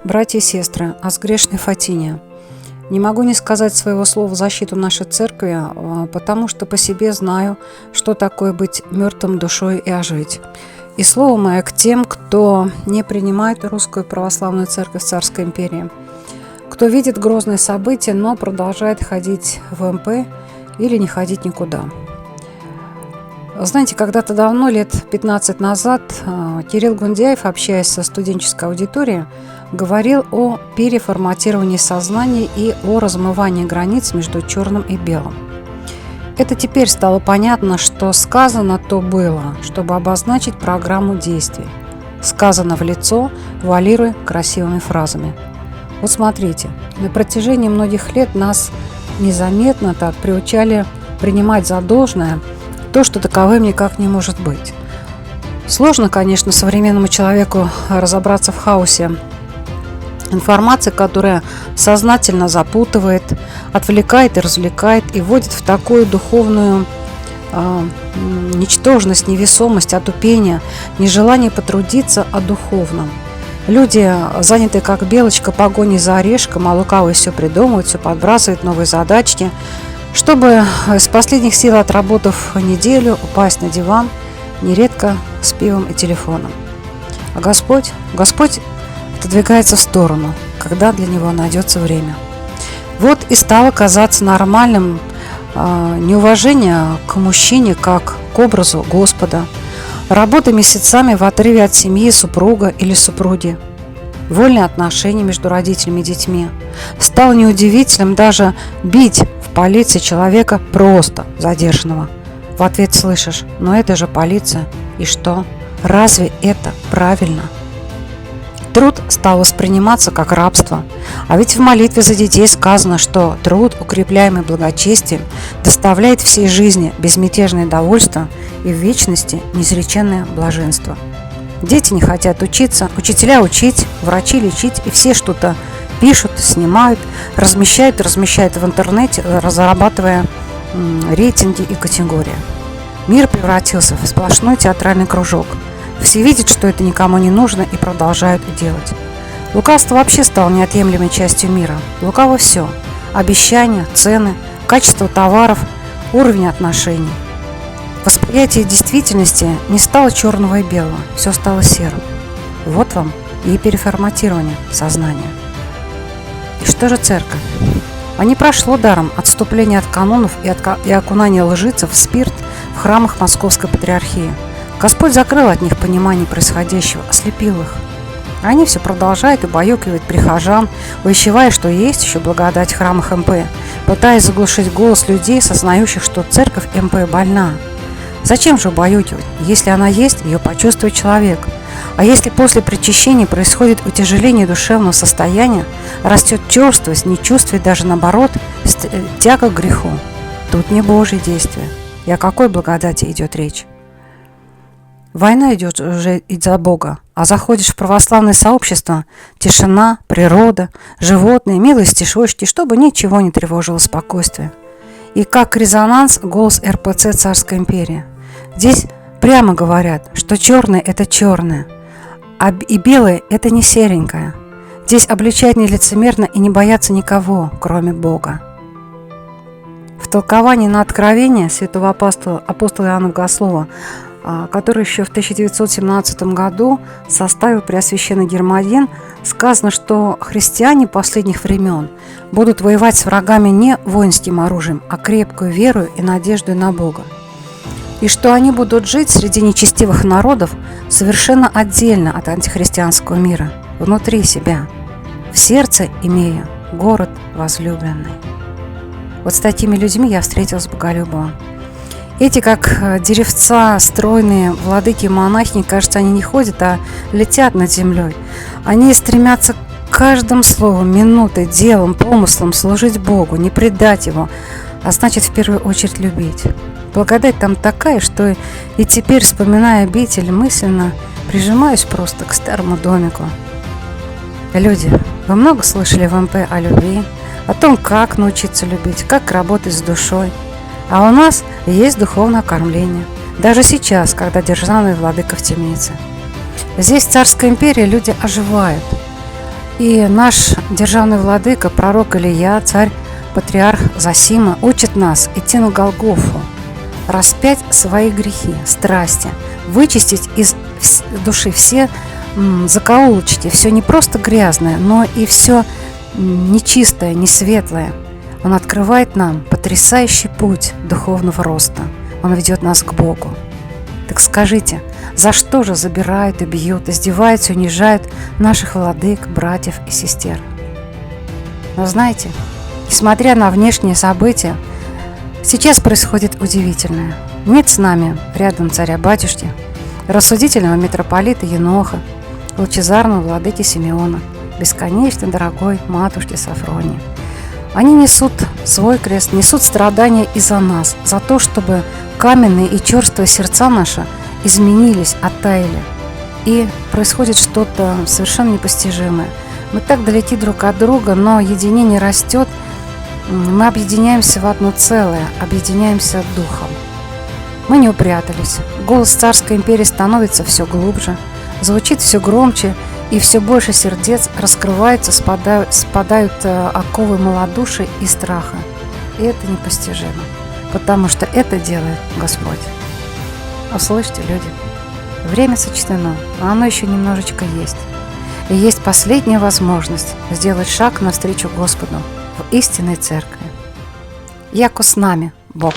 Братья и сестры, аз грешный Фатиния. Не могу не сказать своего слова в защиту нашей церкви, потому что по себе знаю, что такое быть мертвым душой и ожить. И слово мое к тем, кто не принимает русскую православную церковь Царской империи, кто видит грозные события, но продолжает ходить в МП или не ходить никуда. Знаете, когда-то давно, лет 15 назад, Кирилл Гундяев, общаясь со студенческой аудиторией, говорил о переформатировании сознания и о размывании границ между черным и белым. Это теперь стало понятно, что сказано то было, чтобы обозначить программу действий. Сказано в лицо, вуалируя красивыми фразами. Вот смотрите, на протяжении многих лет нас незаметно так приучали принимать за должное то, что таковым никак не может быть. Сложно, конечно, современному человеку разобраться в хаосе информации, которая сознательно запутывает, отвлекает и развлекает, и вводит в такую духовную ничтожность, невесомость, отупение, нежелание потрудиться о духовном. Люди, занятые как белочка погоней за орешком, а лукавые все придумывают, все подбрасывают, новые задачки, чтобы с последних сил, отработав неделю, упасть на диван, нередко с пивом и телефоном. А Господь отодвигается в сторону, когда для него найдется время. Вот и стало казаться нормальным неуважение к мужчине как к образу Господа, работа месяцами в отрыве от семьи, супруга или супруги, вольные отношения между родителями и детьми. Стало неудивительным даже бить в полиции человека просто задержанного. В ответ слышишь: но это же полиция. И что? Разве это правильно? Труд стал восприниматься как рабство. А ведь в молитве за детей сказано, что труд, укрепляемый благочестием, доставляет всей жизни безмятежное довольство и в вечности неизреченное блаженство. Дети не хотят учиться, учителя учить, врачи лечить, и все что-то пишут, снимают, размещают в интернете, разрабатывая рейтинги и категории. Мир превратился в сплошной театральный кружок. Все видят, что это никому не нужно, и продолжают делать. Лукавство вообще стало неотъемлемой частью мира. Лукаво все: обещания, цены, качество товаров, уровень отношений. Восприятие действительности не стало черного и белого, все стало серым. Вот вам и переформатирование сознания. И что же церковь? А не прошло даром отступление от канонов и окунание лжицев в спирт в храмах Московской Патриархии. Господь закрыл от них понимание происходящего, ослепил их. А они все продолжают убаюкивать прихожан, увещевая, что есть еще благодать в храмах МП, пытаясь заглушить голос людей, сознающих, что церковь МП больна. Зачем же убаюкивать? Если она есть, ее почувствует человек. А если после причащения происходит утяжеление душевного состояния, растет черствость, нечувствие, даже наоборот, тяга к греху, тут не Божье действие. И о какой благодати идет речь? Война идет уже из-за Бога, а заходишь в православное сообщество – тишина, природа, животные, милые стишочки, чтобы ничего не тревожило спокойствие. И как резонанс голос РПЦ Царской империи. Здесь прямо говорят, что черное – это черное, и белое – это не серенькое. Здесь обличать нелицемерно и не бояться никого, кроме Бога. В толковании на откровение святого апостола Иоанна Богослова, который еще в 1917 году составил Преосвященный Гермоген, сказано, что христиане последних времен будут воевать с врагами не воинским оружием, а крепкую верою и надеждой на Бога. И что они будут жить среди нечестивых народов совершенно отдельно от антихристианского мира, внутри себя, в сердце имея город возлюбленный. Вот с такими людьми я встретилась с Боголюбовым. Эти, как деревца, стройные владыки-монахини, кажется, они не ходят, а летят над землей. Они стремятся каждым словом, минутой, делом, помыслом служить Богу, не предать Его, а значит, в первую очередь любить. Благодать там такая, что и теперь, вспоминая обитель, мысленно прижимаюсь просто к старому домику. Люди, вы много слышали в МП о любви, о том, как научиться любить, как работать с душой. А у нас есть духовное кормление. Даже сейчас, когда державный владыка в темнице. Здесь в Царской империи люди оживают. И наш державный владыка, пророк Илия, царь, патриарх Зосима, учит нас идти на Голгофу, распять свои грехи, страсти, вычистить из души все закоулочки, все не просто грязное, но и все нечистое, несветлое. Он открывает нам потрясающий путь духовного роста. Он ведет нас к Богу. Так скажите, за что же забирают и бьют, издеваются, унижают наших владык, братьев и сестер? Но знаете, несмотря на внешние события, сейчас происходит удивительное. Нет с нами рядом царя-батюшки, рассудительного митрополита Еноха, лучезарного владыки Симеона, бесконечно дорогой матушки Сафронии. Они несут свой крест, несут страдания и за нас, за то, чтобы каменные и черствые сердца наши изменились, оттаяли. И происходит что-то совершенно непостижимое. Мы так далеки друг от друга, но единение растет. Мы объединяемся в одно целое, объединяемся духом. Мы не упрятались. Голос царской империи становится все глубже, звучит все громче, и все больше сердец раскрываются, спадают оковы малодушия и страха. И это непостижимо, потому что это делает Господь. Услышьте, люди, время сочтено, но оно еще немножечко есть. И есть последняя возможность сделать шаг навстречу Господу в истинной церкви. Яко с нами Бог.